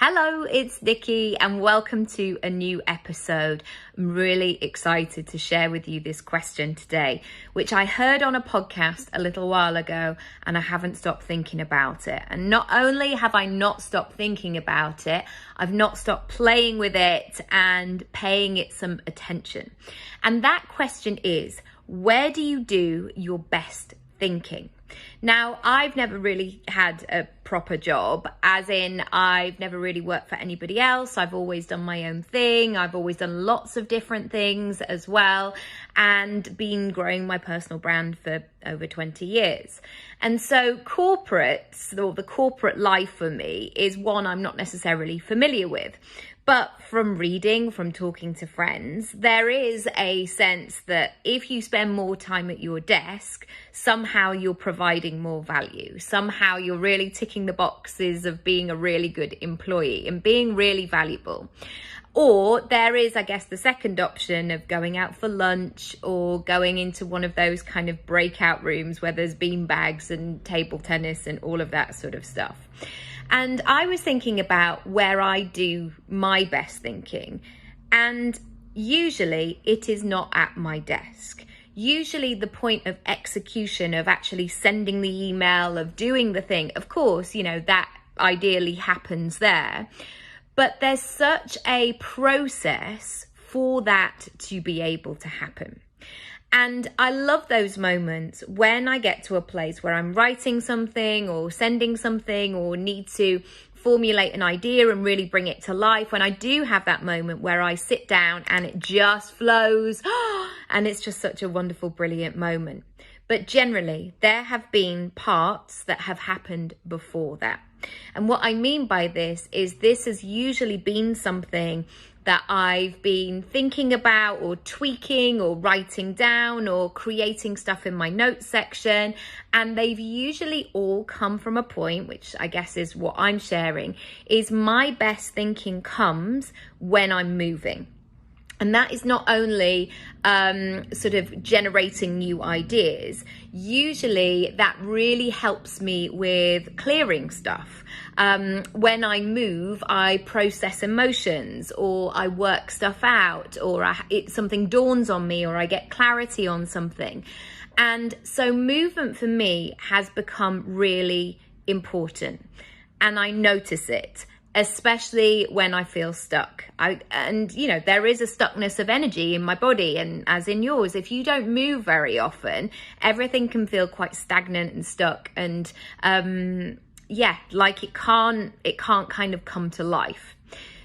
Hello, it's Nikki and welcome to a new episode. I'm really excited to share with you this question today, which I heard on a podcast a little while ago and I haven't stopped thinking about it. And not only have I not stopped thinking about it, I've not stopped playing with it and paying it some attention. And that question is, where do you do your best thinking? Now, I've never really had a proper job, as in I've never really worked for anybody else. I've always done my own thing. I've always done lots of different things as well, and been growing my personal brand for over 20 years. And so corporates, or the corporate life for me, is one I'm not necessarily familiar with. But from reading, from talking to friends, there is a sense that if you spend more time at your desk, somehow you're providing more value. Somehow you're really ticking the boxes of being a really good employee and being really valuable. Or there is, I guess, the second option of going out for lunch or going into one of those kind of breakout rooms where there's beanbags and table tennis and all of that sort of stuff. And I was thinking about where I do my best thinking, and usually it is not at my desk. Usually the point of execution, of actually sending the email, of doing the thing, of course, that ideally happens there. But there's such a process for that to be able to happen. And I love those moments when I get to a place where I'm writing something or sending something or need to formulate an idea and really bring it to life. When I do have that moment where I sit down and it just flows and it's just such a wonderful, brilliant moment. But generally, there have been parts that have happened before that. And what I mean by this has usually been something that I've been thinking about or tweaking or writing down or creating stuff in my notes section. And they've usually all come from a point, which I guess is what I'm sharing, is my best thinking comes when I'm moving. And that is not only sort of generating new ideas. Usually that really helps me with clearing stuff. When I move, I process emotions, or I work stuff out, or something dawns on me, or I get clarity on something. And so movement for me has become really important, and I notice it. Especially when I feel stuck. There is a stuckness of energy in my body, and as in yours, if you don't move very often, everything can feel quite stagnant and stuck, and like it can't kind of come to life.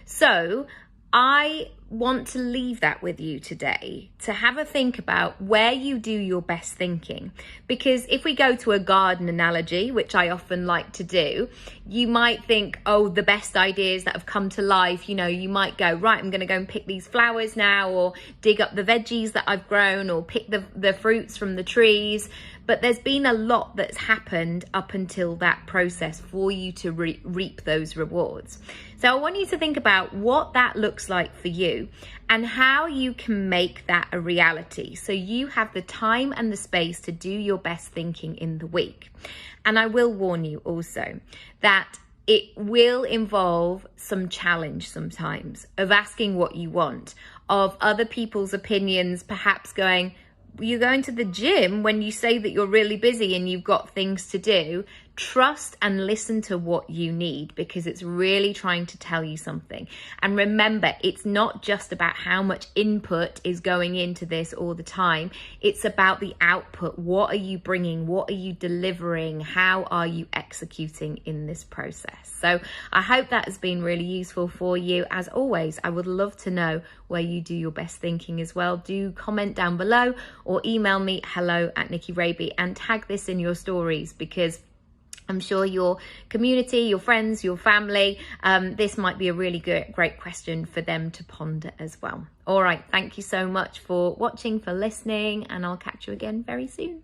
So I want to leave that with you today, to have a think about where you do your best thinking. Because if we go to a garden analogy, which I often like to do, you might think, the best ideas that have come to life, you might go, right, I'm going to go and pick these flowers now, or dig up the veggies that I've grown, or pick the fruits from the trees. But there's been a lot that's happened up until that process for you to reap those rewards. So I want you to think about what that looks like for you and how you can make that a reality. So you have the time and the space to do your best thinking in the week. And I will warn you also that it will involve some challenge sometimes of asking what you want, of other people's opinions, perhaps going, you're going to the gym when you say that you're really busy and you've got things to do. Trust and listen to what you need, because it's really trying to tell you something. And remember, it's not just about how much input is going into this all the time. It's about the output. What are you bringing? What are you delivering? How are you executing in this process? So I hope that has been really useful for you. As always, I would love to know where you do your best thinking as well. Do comment down below or email me hello@NikkiRaby and tag this in your stories, because I'm sure your community, your friends, your family, this might be a really great question for them to ponder as well. All right, thank you so much for watching, for listening, and I'll catch you again very soon.